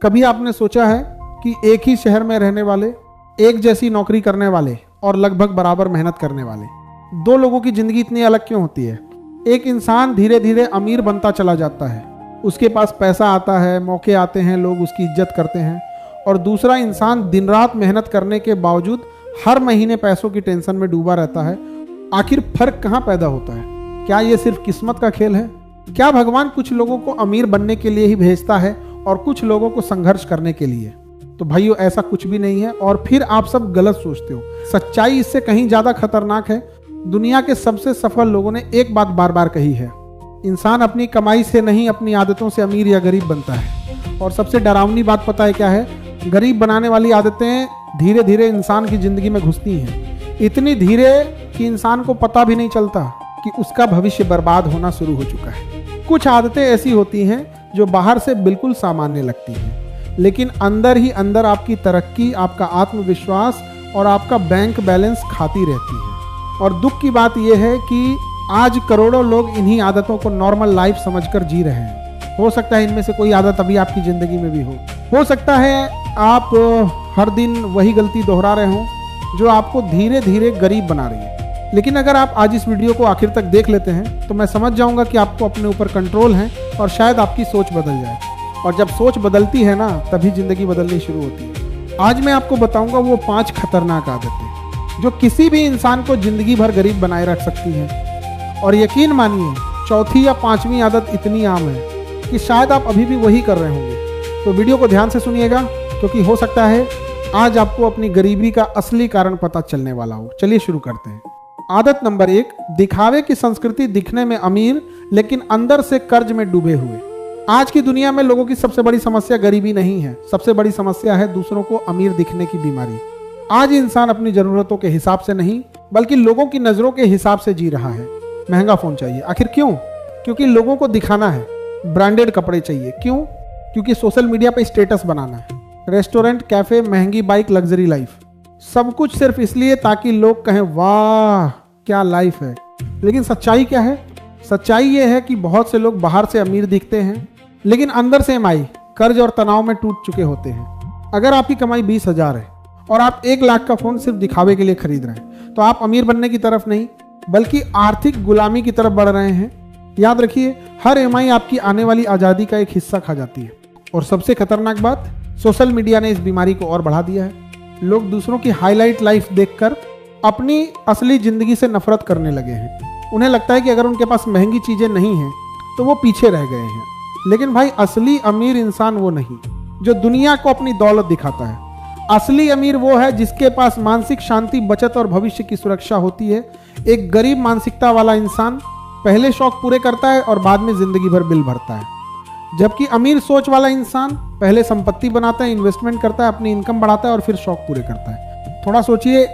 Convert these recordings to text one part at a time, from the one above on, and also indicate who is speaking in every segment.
Speaker 1: कभी आपने सोचा है कि एक ही शहर में रहने वाले, एक जैसी नौकरी करने वाले और लगभग बराबर मेहनत करने वाले दो लोगों की जिंदगी इतनी अलग क्यों होती है? एक इंसान धीरे धीरे अमीर बनता चला जाता है, उसके पास पैसा आता है, मौके आते हैं, लोग उसकी इज्जत करते हैं, और दूसरा इंसान दिन रात मेहनत करने के बावजूद हर महीने पैसों की टेंशन में डूबा रहता है। आखिर फर्क कहाँ पैदा होता है? क्या ये सिर्फ किस्मत का खेल है? क्या भगवान कुछ लोगों को अमीर बनने के लिए ही भेजता है और कुछ लोगों को संघर्ष करने के लिए? तो भाइयों, ऐसा कुछ भी नहीं है और फिर आप सब गलत सोचते हो। सच्चाई इससे कहीं ज्यादा खतरनाक है। दुनिया के सबसे सफल लोगों ने एक बात बार बार कही है, इंसान अपनी कमाई से नहीं अपनी आदतों से अमीर या गरीब बनता है। और सबसे डरावनी बात पता है क्या है? गरीब बनाने वाली आदतें धीरे धीरे इंसान की जिंदगी में घुसती हैं, इतनी धीरे कि इंसान को पता भी नहीं चलता कि उसका भविष्य बर्बाद होना शुरू हो चुका है। कुछ आदतें ऐसी होती हैं जो बाहर से बिल्कुल सामान्य लगती हैं, लेकिन अंदर ही अंदर आपकी तरक्की, आपका आत्मविश्वास और आपका बैंक बैलेंस खाती रहती है। और दुख की बात यह है कि आज करोड़ों लोग इन्हीं आदतों को नॉर्मल लाइफ समझकर जी रहे हैं। हो सकता है इनमें से कोई आदत अभी आपकी जिंदगी में भी हो सकता है आप हर दिन वही गलती दोहरा रहे हो जो आपको धीरे धीरे गरीब बना रही है। लेकिन अगर आप आज इस वीडियो को आखिर तक देख लेते हैं तो मैं समझ जाऊंगा कि आपको अपने ऊपर कंट्रोल है और शायद आपकी सोच बदल जाए। और जब सोच बदलती है ना, तभी जिंदगी बदलनी शुरू होती है। आज मैं आपको बताऊंगा वो 5 खतरनाक आदतें जो किसी भी इंसान को जिंदगी भर गरीब बनाए रख सकती हैं। और यकीन मानिए, चौथी या 5वीं आदत इतनी आम है कि शायद आप अभी भी वही कर रहे होंगे। तो वीडियो को ध्यान से सुनिएगा, क्योंकि हो सकता है आज आपको अपनी गरीबी का असली कारण पता चलने वाला हो। चलिए शुरू करते हैं। आदत नंबर 1, दिखावे की संस्कृति। दिखने में अमीर लेकिन अंदर से कर्ज में डूबे हुए। आज की दुनिया में लोगों की सबसे बड़ी समस्या गरीबी नहीं है, सबसे बड़ी समस्या है दूसरों को अमीर दिखने की बीमारी। आज इंसान अपनी जरूरतों के हिसाब से नहीं बल्कि लोगों की नजरों के हिसाब से जी रहा है। महंगा फोन चाहिए, आखिर क्यों? क्योंकि लोगों को दिखाना है। ब्रांडेड कपड़े चाहिए, क्यों? क्योंकि सोशल मीडिया पे स्टेटस बनाना है। रेस्टोरेंट, कैफे, महंगी बाइक, लग्जरी लाइफ, सब कुछ सिर्फ इसलिए ताकि लोग कहें वाह क्या लाइफ है। लेकिन सच्चाई क्या है? सच्चाई ये है कि बहुत से लोग बाहर से अमीर दिखते हैं लेकिन अंदर से ईएमआई, कर्ज और तनाव में टूट चुके होते हैं। अगर आपकी कमाई 20,000 है और आप 1 लाख का फोन सिर्फ दिखावे के लिए खरीद रहे हैं तो आप अमीर बनने की तरफ नहीं बल्कि आर्थिक गुलामी की तरफ बढ़ रहे हैं। याद रखिए, हर ईएमआई आपकी आने वाली आजादी का एक हिस्सा खा जाती है। और सबसे खतरनाक बात, सोशल मीडिया ने इस बीमारी को और बढ़ा दिया है। लोग दूसरों की हाईलाइट लाइफ देखकर अपनी असली जिंदगी से नफरत करने लगे हैं। उन्हें लगता है कि अगर उनके पास महंगी चीजें नहीं हैं तो वो पीछे रह गए हैं। लेकिन भाई, असली अमीर इंसान वो नहीं जो दुनिया को अपनी दौलत दिखाता है। असली अमीर वो है जिसके पास मानसिक शांति, बचत और भविष्य की सुरक्षा होती है। एक गरीब मानसिकता वाला इंसान पहले शौक पूरे करता है और बाद में जिंदगी भर बिल भरता है, जबकि अमीर सोच वाला इंसान पहले संपत्ति बनाता है, इन्वेस्टमेंट करता है, अपनी इनकम बढ़ाता है और फिर शौक पूरे करता है। थोड़ा सोचिए,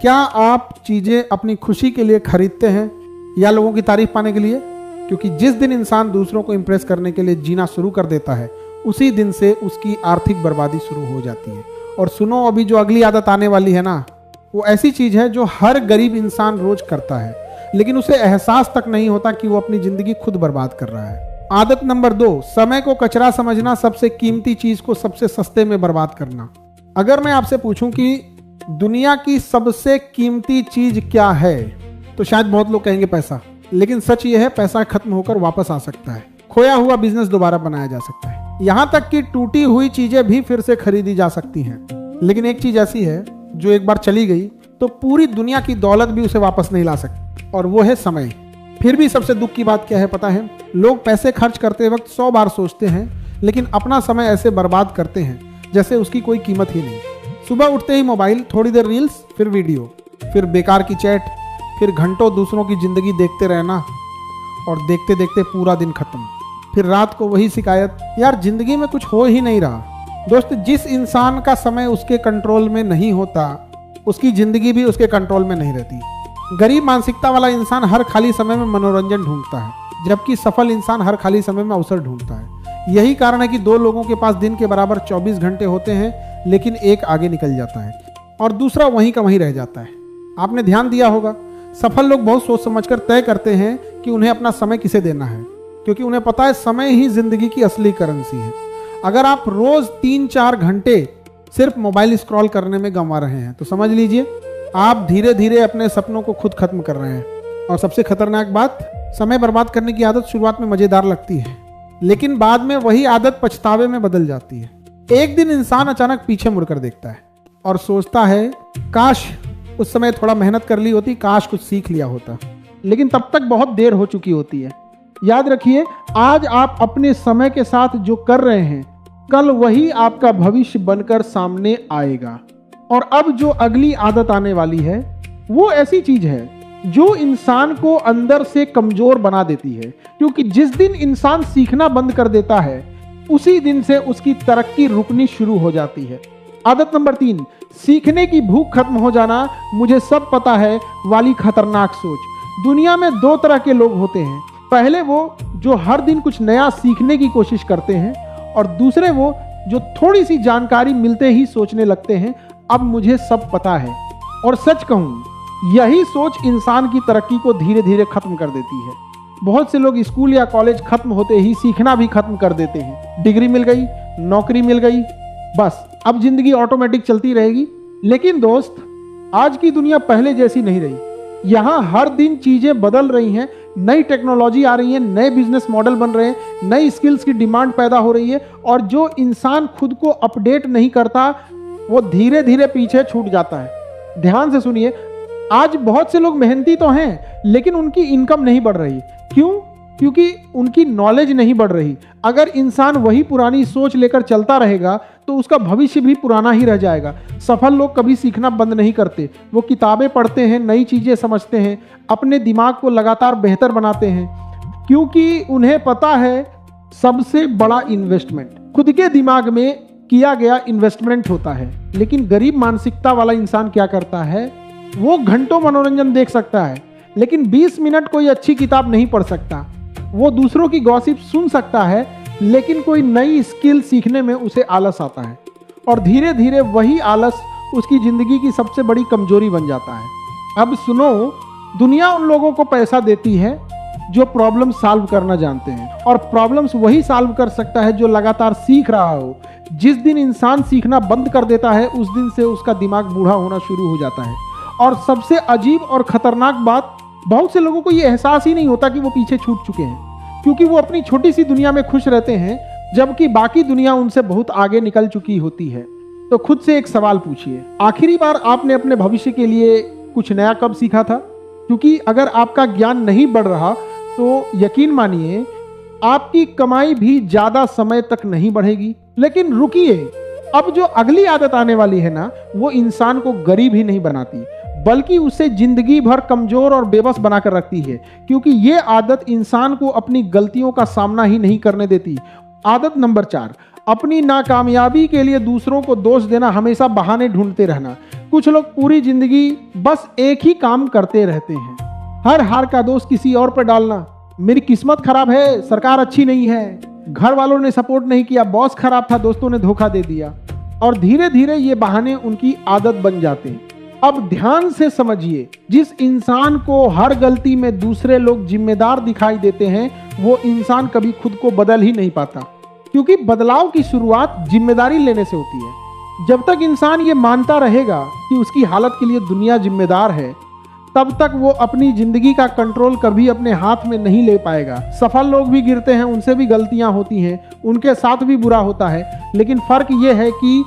Speaker 1: क्या आप चीजें अपनी खुशी के लिए खरीदते हैं या लोगों की तारीफ पाने के लिए? क्योंकि जिस दिन इंसान दूसरों को इंप्रेस करने के लिए जीना शुरू कर देता है, उसी दिन से उसकी आर्थिक बर्बादी शुरू हो जाती है। और सुनो, अभी जो अगली आदत आने वाली है ना, वो ऐसी चीज है जो हर गरीब इंसान रोज करता है, लेकिन उसे एहसास तक नहीं होता कि वो अपनी जिंदगी खुद बर्बाद कर रहा है। आदत नंबर 2, समय को कचरा समझना, सबसे कीमती चीज को सबसे सस्ते में बर्बाद करना। अगर मैं आपसे पूछूं कि दुनिया की सबसे कीमती चीज क्या है, तो शायद बहुत लोग कहेंगे पैसा। लेकिन सच ये है, पैसा खत्म होकर वापस आ सकता है, खोया हुआ बिजनेस दोबारा बनाया जा सकता है, यहां तक कि टूटी हुई चीजें भी फिर से खरीदी जा सकती हैं। लेकिन एक चीज ऐसी है जो एक बार चली गई तो पूरी दुनिया की दौलत भी उसे वापस नहीं ला सकती, और वो है समय। फिर भी सबसे दुख की बात क्या है पता है? लोग पैसे खर्च करते वक्त 100 बार सोचते हैं, लेकिन अपना समय ऐसे बर्बाद करते हैं जैसे उसकी कोई कीमत ही नहीं। सुबह उठते ही मोबाइल, थोड़ी देर रील्स, फिर वीडियो, फिर बेकार की चैट, फिर घंटों दूसरों की जिंदगी देखते रहना और देखते देखते पूरा दिन खत्म। फिर रात को वही शिकायत, यार जिंदगी में कुछ हो ही नहीं रहा। दोस्त, जिस इंसान का समय उसके कंट्रोल में नहीं होता, उसकी जिंदगी भी उसके कंट्रोल में नहीं रहती। गरीब मानसिकता वाला इंसान हर खाली समय में मनोरंजन ढूंढता है, जबकि सफल इंसान हर खाली समय में अवसर ढूंढता है। यही कारण है कि 2 लोगों के पास दिन के बराबर 24 घंटे होते हैं, लेकिन एक आगे निकल जाता है और दूसरा वहीं का वहीं रह जाता है। आपने ध्यान दिया होगा, सफल लोग बहुत सोच समझकर तय करते हैं कि उन्हें अपना समय किसे देना है, क्योंकि उन्हें पता है समय ही जिंदगी की असली करेंसी है। अगर आप रोज 3-4 घंटे सिर्फ मोबाइल स्क्रॉल करने में गंवा रहे हैं तो समझ लीजिए आप धीरे धीरे अपने सपनों को खुद खत्म कर रहे हैं। और सबसे खतरनाक बात, समय बर्बाद करने की आदत शुरुआत में मजेदार लगती है, लेकिन बाद में वही आदत पछतावे में बदल जाती है। एक दिन इंसान अचानक पीछे मुड़कर देखता है और सोचता है काश उस समय थोड़ा मेहनत कर ली होती, काश कुछ सीख लिया होता, लेकिन तब तक बहुत देर हो चुकी होती है। याद रखिए, आज आप अपने समय के साथ जो कर रहे हैं कल वही आपका भविष्य बनकर सामने आएगा। और अब जो अगली आदत आने वाली है वो ऐसी चीज है जो इंसान को अंदर से कमजोर बना देती है, क्योंकि जिस दिन इंसान सीखना बंद कर देता है उसी दिन से उसकी तरक्की रुकनी शुरू हो जाती है। आदत नंबर 3, सीखने की भूख खत्म हो जाना, मुझे सब पता है वाली खतरनाक सोच। दुनिया में 2 तरह के लोग होते हैं, पहले वो जो हर दिन कुछ नया सीखने की कोशिश करते हैं, और दूसरे वो जो थोड़ी सी जानकारी मिलते ही सोचने लगते हैं अब मुझे सब पता है। और सच कहूं, यही सोच इंसान की तरक्की को धीरे धीरे खत्म कर देती है। बहुत से लोग स्कूल या कॉलेज खत्म होते ही सीखना भी खत्म कर देते हैं। डिग्री मिल गई, नौकरी मिल गई, बस अब जिंदगी ऑटोमेटिक चलती रहेगी। लेकिन दोस्त, आज की दुनिया पहले जैसी नहीं रही। यहाँ हर दिन चीजें बदल रही हैं, नई टेक्नोलॉजी आ रही है, नए बिजनेस मॉडल बन रहे हैं, नई स्किल्स की डिमांड पैदा हो रही है, और जो इंसान खुद को अपडेट नहीं करता वो धीरे धीरे पीछे छूट जाता है। ध्यान से सुनिए, आज बहुत से लोग मेहनती तो हैं लेकिन उनकी इनकम नहीं बढ़ रही। क्यों? क्योंकि उनकी नॉलेज नहीं बढ़ रही। अगर इंसान वही पुरानी सोच लेकर चलता रहेगा तो उसका भविष्य भी पुराना ही रह जाएगा। सफल लोग कभी सीखना बंद नहीं करते, वो किताबें पढ़ते हैं, नई चीजें समझते हैं, अपने दिमाग को लगातार बेहतर बनाते हैं, क्योंकि उन्हें पता है सबसे बड़ा इन्वेस्टमेंट खुद के दिमाग में किया गया इन्वेस्टमेंट होता है। लेकिन गरीब मानसिकता वाला इंसान क्या करता है, वो घंटों मनोरंजन देख सकता है लेकिन 20 मिनट कोई अच्छी किताब नहीं पढ़ सकता। वो दूसरों की गॉसिप सुन सकता है लेकिन कोई नई स्किल सीखने में उसे आलस आता है, और धीरे धीरे वही आलस उसकी जिंदगी की सबसे बड़ी कमजोरी बन जाता है। अब सुनो, दुनिया उन लोगों को पैसा देती है जो प्रॉब्लम सॉल्व करना जानते हैं, और प्रॉब्लम्स वही सॉल्व कर सकता है जो लगातार सीख रहा हो। जिस दिन इंसान सीखना बंद कर देता है उस दिन से उसका दिमाग बूढ़ा होना शुरू हो जाता है। और सबसे अजीब और खतरनाक बात, बहुत से लोगों को ये एहसास ही नहीं होता कि वो पीछे छूट चुके हैं, क्योंकि वो अपनी छोटी सी दुनिया में खुश रहते हैं जबकि बाकी दुनिया उनसे बहुत आगे निकल चुकी होती है। तो खुद से एक सवाल पूछिए, आखिरी बार आपने अपने भविष्य के लिए कुछ नया कब सीखा था? क्योंकि अगर आपका ज्ञान नहीं बढ़ रहा तो यकीन मानिए आपकी कमाई भी ज्यादा समय तक नहीं बढ़ेगी। लेकिन रुकिए, अब जो अगली आदत आने वाली है ना, वो इंसान को गरीब ही नहीं बनाती बल्कि उसे जिंदगी भर कमजोर और बेबस बनाकर रखती है, क्योंकि ये आदत इंसान को अपनी गलतियों का सामना ही नहीं करने देती। आदत नंबर 4, अपनी नाकामयाबी के लिए दूसरों को दोष देना, हमेशा बहाने ढूंढते रहना। कुछ लोग पूरी जिंदगी बस एक ही काम करते रहते हैं, हर हार का दोष किसी और पर डालना। मेरी किस्मत खराब है, सरकार अच्छी नहीं है, घर वालों ने सपोर्ट नहीं किया, बॉस खराब था, दोस्तों ने धोखा दे दिया, और धीरे धीरे ये बहाने उनकी आदत बन जाते हैं। अब ध्यान से समझिए, जिस इंसान को हर गलती में दूसरे लोग जिम्मेदार दिखाई देते हैं वो इंसान कभी खुद को बदल ही नहीं पाता, क्योंकि बदलाव की शुरुआत जिम्मेदारी लेने से होती है। जब तक इंसान ये मानता रहेगा कि उसकी हालत के लिए दुनिया जिम्मेदार है, तब तक वो अपनी जिंदगी का कंट्रोल कभी अपने हाथ में नहीं ले पाएगा। सफल लोग भी गिरते हैं, उनसे भी गलतियां होती हैं, उनके साथ भी बुरा होता है, लेकिन फर्क ये है कि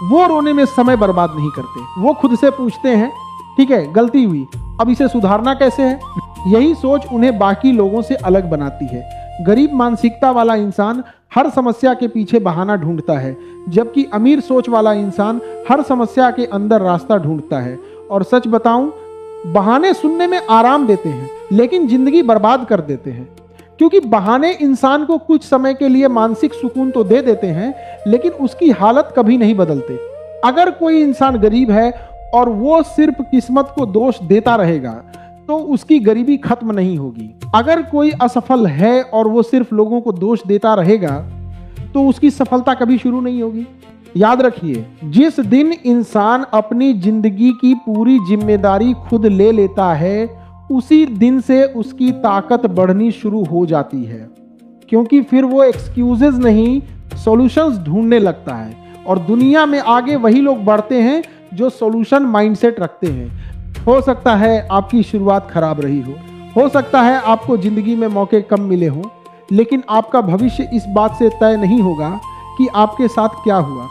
Speaker 1: वो रोने में समय बर्बाद नहीं करते। वो खुद से पूछते हैं, ठीक है गलती हुई, अब इसे सुधारना कैसे है। यही सोच उन्हें बाकी लोगों से अलग बनाती है। गरीब मानसिकता वाला इंसान हर समस्या के पीछे बहाना ढूंढता है, जबकि अमीर सोच वाला इंसान हर समस्या के अंदर रास्ता ढूंढता है। और सच बताऊं, बहाने सुनने में आराम देते हैं लेकिन जिंदगी बर्बाद कर देते हैं, क्योंकि बहाने इंसान को कुछ समय के लिए मानसिक सुकून तो दे देते हैं लेकिन उसकी हालत कभी नहीं बदलते। अगर कोई इंसान गरीब है और वो सिर्फ किस्मत को दोष देता रहेगा तो उसकी गरीबी खत्म नहीं होगी। अगर कोई असफल है और वो सिर्फ लोगों को दोष देता रहेगा तो उसकी सफलता कभी शुरू नहीं होगी। याद रखिए, जिस दिन इंसान अपनी जिंदगी की पूरी जिम्मेदारी खुद ले लेता है उसी दिन से उसकी ताकत बढ़नी शुरू हो जाती है, क्योंकि फिर वो एक्सक्यूजेस नहीं सॉल्यूशंस ढूंढने लगता है। और दुनिया में आगे वही लोग बढ़ते हैं जो सॉल्यूशन माइंडसेट रखते हैं। हो सकता है आपकी शुरुआत खराब रही हो सकता है आपको जिंदगी में मौके कम मिले हों, लेकिन आपका भविष्य इस बात से तय नहीं होगा कि आपके साथ क्या हुआ।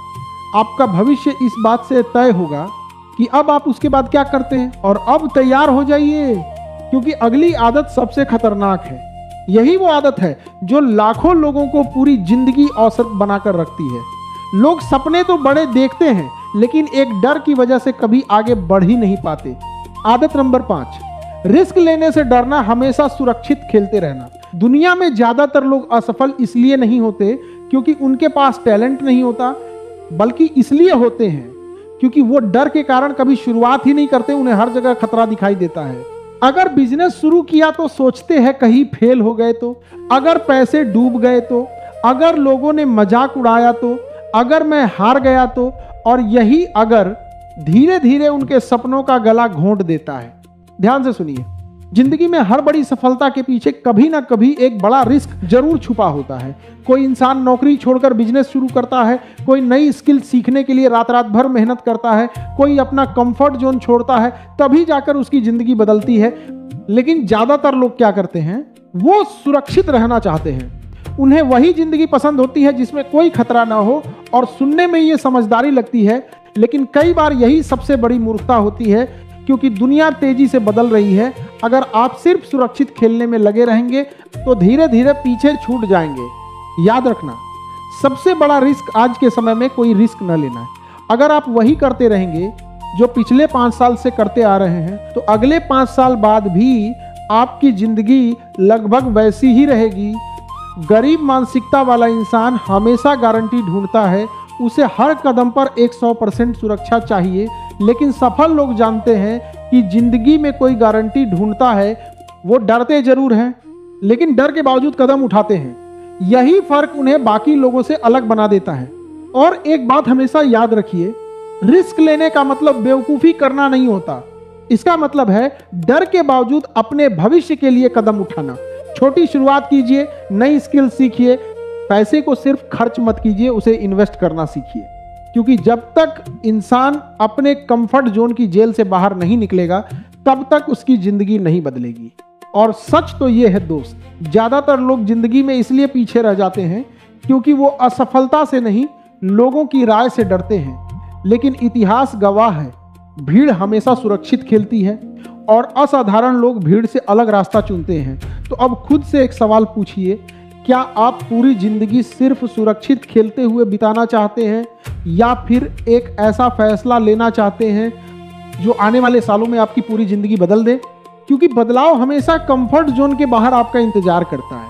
Speaker 1: आपका भविष्य इस बात से तय होगा कि अब आप उसके बाद क्या करते हैं। और अब तैयार हो जाइए, क्योंकि अगली आदत सबसे खतरनाक है। यही वो आदत है जो लाखों लोगों को पूरी जिंदगी औसत बनाकर रखती है। लोग सपने तो बड़े देखते हैं, लेकिन एक डर की वजह से कभी आगे बढ़ ही नहीं पाते। आदत नंबर 5, रिस्क लेने से डरना, हमेशा सुरक्षित खेलते रहना। दुनिया में ज्यादातर लोग असफल इसलिए नहीं होते क्योंकि उनके पास टैलेंट नहीं होता, बल्कि इसलिए होते हैं क्योंकि वो डर के कारण कभी शुरुआत ही नहीं करते। उन्हें हर जगह खतरा दिखाई देता है। अगर बिजनेस शुरू किया तो सोचते हैं कहीं फेल हो गए तो, अगर पैसे डूब गए तो, अगर लोगों ने मजाक उड़ाया तो, अगर मैं हार गया तो, और यही अगर धीरे धीरे उनके सपनों का गला घोंट देता है। ध्यान से सुनिए, जिंदगी में हर बड़ी सफलता के पीछे कभी ना कभी एक बड़ा रिस्क जरूर छुपा होता है। कोई इंसान नौकरी छोड़कर बिजनेस शुरू करता है, कोई नई स्किल सीखने के लिए रात रात भर मेहनत करता है, कोई अपना कंफर्ट जोन छोड़ता है, तभी जाकर उसकी जिंदगी बदलती है। लेकिन ज्यादातर लोग क्या करते हैं, वो सुरक्षित रहना चाहते हैं। उन्हें वही जिंदगी पसंद होती है जिसमें कोई खतरा ना हो, और सुनने में ये समझदारी लगती है, लेकिन कई बार यही सबसे बड़ी मूर्खता होती है, क्योंकि दुनिया तेजी से बदल रही है। अगर आप सिर्फ सुरक्षित खेलने में लगे रहेंगे तो धीरे धीरे पीछे छूट जाएंगे। याद रखना, सबसे बड़ा रिस्क आज के समय में कोई रिस्क न लेना है। अगर आप वही करते रहेंगे जो पिछले 5 साल से करते आ रहे हैं, तो अगले 5 साल बाद भी आपकी जिंदगी लगभग वैसी ही रहेगी। गरीब मानसिकता वाला इंसान हमेशा गारंटी ढूंढता है, उसे हर कदम पर 100% सुरक्षा चाहिए। लेकिन सफल लोग जानते हैं कि जिंदगी में कोई गारंटी ढूंढता है, वो डरते जरूर हैं, लेकिन डर के बावजूद कदम उठाते हैं। यही फर्क उन्हें बाकी लोगों से अलग बना देता है। और एक बात हमेशा याद रखिए, रिस्क लेने का मतलब बेवकूफी करना नहीं होता। इसका मतलब है डर के बावजूद अपने भविष्य के लिए कदम उठाना। छोटी शुरुआत कीजिए, नई स्किल सीखिए, पैसे को सिर्फ खर्च मत कीजिए, उसे इन्वेस्ट करना सीखिए। क्योंकि जब तक इंसान अपने कंफर्ट जोन की जेल से बाहर नहीं निकलेगा, तब तक उसकी जिंदगी नहीं बदलेगी। और सच तो ये है दोस्त, ज्यादातर लोग जिंदगी में इसलिए पीछे रह जाते हैं क्योंकि वो असफलता से नहीं, लोगों की राय से डरते हैं। लेकिन इतिहास गवाह है, भीड़ हमेशा सुरक्षित खेलती है और असाधारण लोग भीड़ से अलग रास्ता चुनते हैं। तो अब खुद से एक सवाल पूछिए, क्या आप पूरी जिंदगी सिर्फ सुरक्षित खेलते हुए बिताना चाहते हैं, या फिर एक ऐसा फैसला लेना चाहते हैं जो आने वाले सालों में आपकी पूरी जिंदगी बदल दे? क्योंकि बदलाव हमेशा कंफर्ट जोन के बाहर आपका इंतजार करता है।